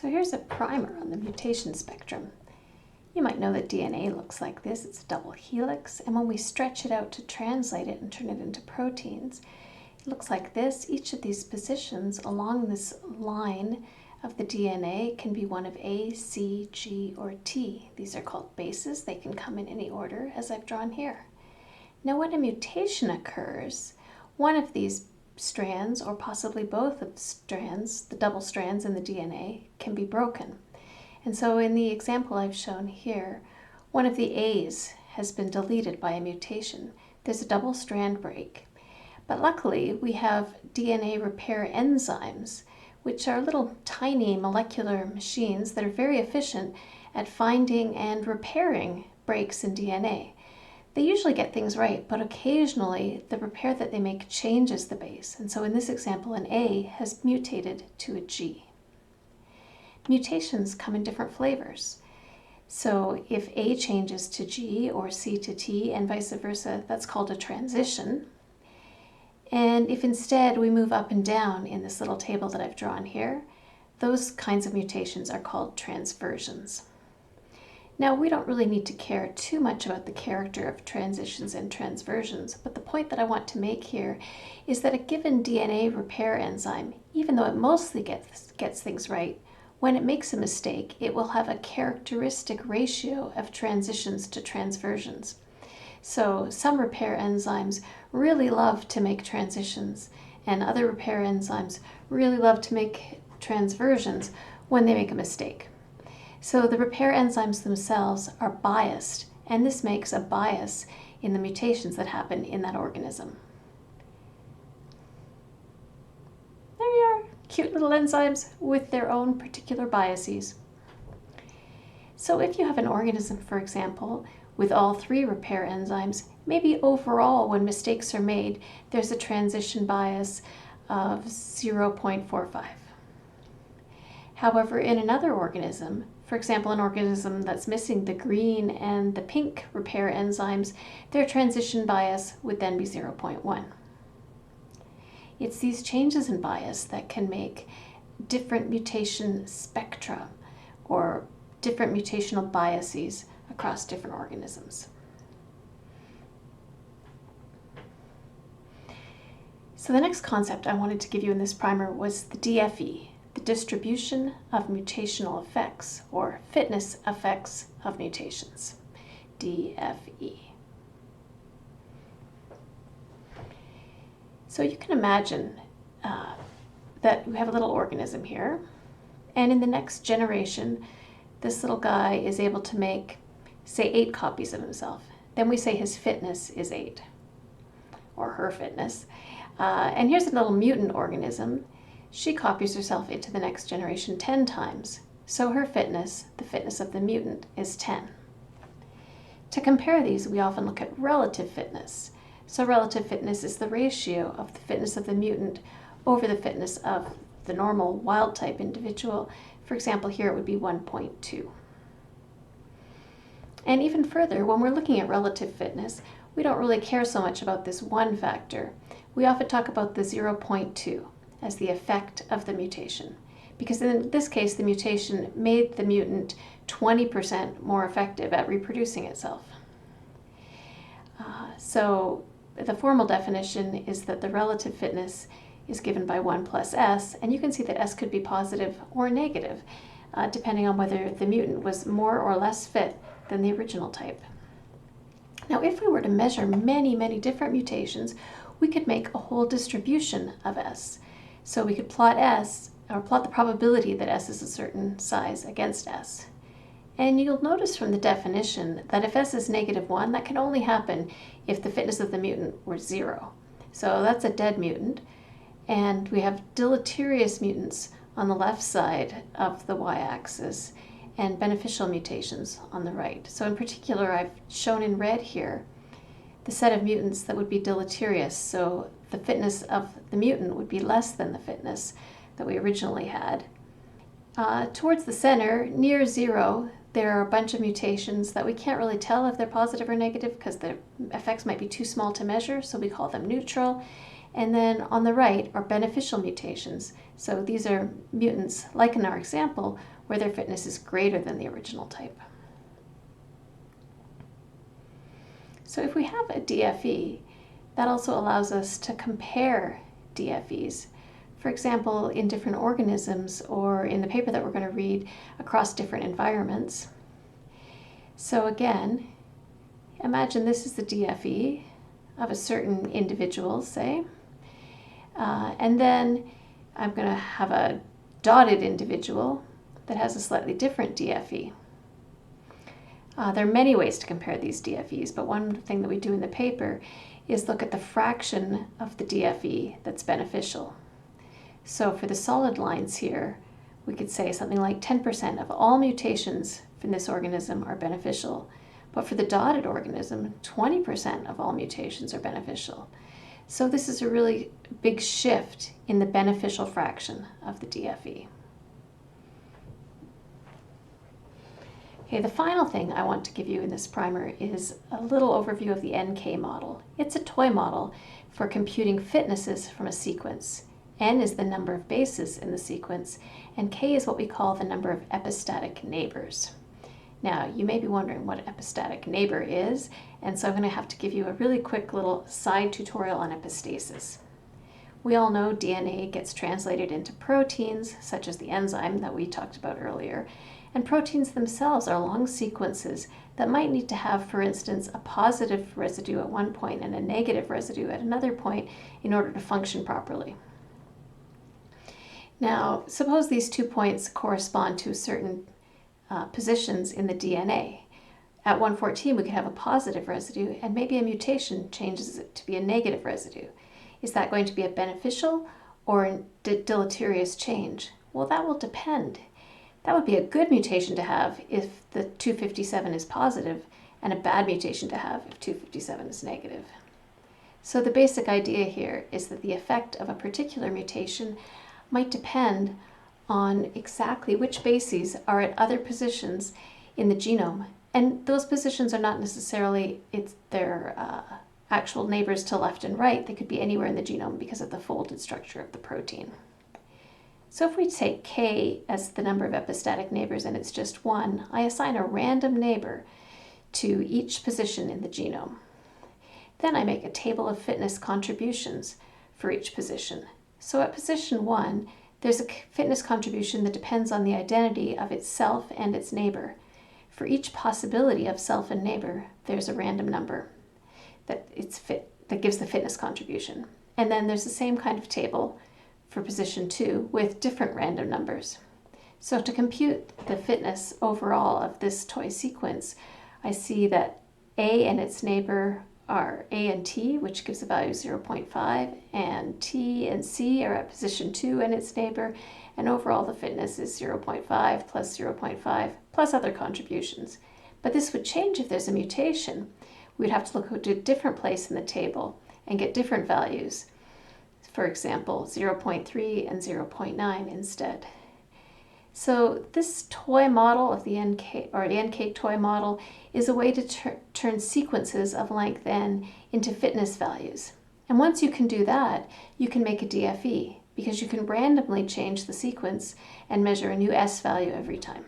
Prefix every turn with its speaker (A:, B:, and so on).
A: So here's a primer on the mutation spectrum. You might know that DNA looks like this. It's a double helix, and when we stretch it out to translate it and turn it into proteins, it looks like this. Each of these positions along this line of the DNA can be one of A, C, G, or T. These are called bases. They can come in any order as I've drawn here. Now when a mutation occurs, one of these strands, or possibly both of the strands, the double strands in the DNA, can be broken. And so in the example I've shown here, one of the A's has been deleted by a mutation. There's a double strand break. But luckily, we have DNA repair enzymes, which are little tiny molecular machines that are very efficient at finding and repairing breaks in DNA. They usually get things right, but occasionally the repair that they make changes the base. And so in this example, an A has mutated to a G. Mutations come in different flavors. So if A changes to G or C to T and vice versa, that's called a transition. And if instead we move up and down in this little table that I've drawn here, those kinds of mutations are called transversions. Now, we don't really need to care too much about the character of transitions and transversions, but the point that I want to make here is that a given DNA repair enzyme, even though it mostly gets things right, when it makes a mistake, it will have a characteristic ratio of transitions to transversions. So some repair enzymes really love to make transitions, and other repair enzymes really love to make transversions when they make a mistake. So the repair enzymes themselves are biased, and this makes a bias in the mutations that happen in that organism. There you are, cute little enzymes with their own particular biases. So if you have an organism, for example, with all three repair enzymes, maybe overall when mistakes are made, there's a transition bias of 0.45. However, in another organism, for example, an organism that's missing the green and the pink repair enzymes, their transition bias would then be 0.1. It's these changes in bias that can make different mutation spectra or different mutational biases across different organisms. So the next concept I wanted to give you in this primer was the DFE, the distribution of mutational effects, or fitness effects of mutations, DFE. So you can imagine that we have a little organism here, and in the next generation, this little guy is able to make, say, 8 copies of himself. Then we say his fitness is 8, or her fitness. And here's a little mutant organism. She copies herself into the next generation 10 times. So her fitness, the fitness of the mutant, is 10. To compare these, we often look at relative fitness. So relative fitness is the ratio of the fitness of the mutant over the fitness of the normal wild-type individual. For example, here it would be 1.2. And even further, when we're looking at relative fitness, we don't really care so much about this one factor. We often talk about the 0.2 as the effect of the mutation, because in this case, the mutation made the mutant 20% more effective at reproducing itself. So the formal definition is that the relative fitness is given by 1 plus S, and you can see that S could be positive or negative, depending on whether the mutant was more or less fit than the original type. Now, if we were to measure many, many different mutations, we could make a whole distribution of S. So we could plot S, or plot the probability that S is a certain size against S. And you'll notice from the definition that if S is -1, that can only happen if the fitness of the mutant were 0. So that's a dead mutant. And we have deleterious mutants on the left side of the y-axis and beneficial mutations on the right. So in particular, I've shown in red here the set of mutants that would be deleterious. So the fitness of the mutant would be less than the fitness that we originally had. Towards the center, near 0, there are a bunch of mutations that we can't really tell if they're positive or negative because their effects might be too small to measure, so we call them neutral. And then on the right are beneficial mutations. So these are mutants, like in our example, where their fitness is greater than the original type. So if we have a DFE, that also allows us to compare DFEs. For example, in different organisms, or in the paper that we're going to read, across different environments. So again, imagine this is the DFE of a certain individual, say, and then I'm going to have a dotted individual that has a slightly different DFE. There are many ways to compare these DFEs, but one thing that we do in the paper is look at the fraction of the DFE that's beneficial. So for the solid lines here, we could say something like 10% of all mutations from this organism are beneficial. But for the dotted organism, 20% of all mutations are beneficial. So this is a really big shift in the beneficial fraction of the DFE. Okay, the final thing I want to give you in this primer is a little overview of the NK model. It's a toy model for computing fitnesses from a sequence. N is the number of bases in the sequence, and K is what we call the number of epistatic neighbors. Now, you may be wondering what an epistatic neighbor is, and so I'm going to have to give you a really quick little side tutorial on epistasis. We all know DNA gets translated into proteins, such as the enzyme that we talked about earlier, and proteins themselves are long sequences that might need to have, for instance, a positive residue at one point and a negative residue at another point in order to function properly. Now, suppose these 2 points correspond to certain positions in the DNA. At 114, we could have a positive residue, and maybe a mutation changes it to be a negative residue. Is that going to be a beneficial or a deleterious change? Well, that will depend. That would be a good mutation to have if the 257 is positive, and a bad mutation to have if 257 is negative. So the basic idea here is that the effect of a particular mutation might depend on exactly which bases are at other positions in the genome. And those positions are not necessarily their actual neighbors to left and right. They could be anywhere in the genome because of the folded structure of the protein. So if we take K as the number of epistatic neighbors and it's just 1, I assign a random neighbor to each position in the genome. Then I make a table of fitness contributions for each position. So at position 1, there's a fitness contribution that depends on the identity of itself and its neighbor. For each possibility of self and neighbor, there's a random number that gives the fitness contribution. And then there's the same kind of table for position 2 with different random numbers. So to compute the fitness overall of this toy sequence, I see that A and its neighbor are A and T, which gives a value of 0.5, and T and C are at position 2 and its neighbor, and overall the fitness is 0.5 plus 0.5 plus other contributions. But this would change if there's a mutation. We'd have to look at a different place in the table and get different values. For example, 0.3 and 0.9 instead. So this toy model of the NK, or the NK toy model, is a way to turn sequences of length n into fitness values. And once you can do that, you can make a DFE, because you can randomly change the sequence and measure a new S value every time.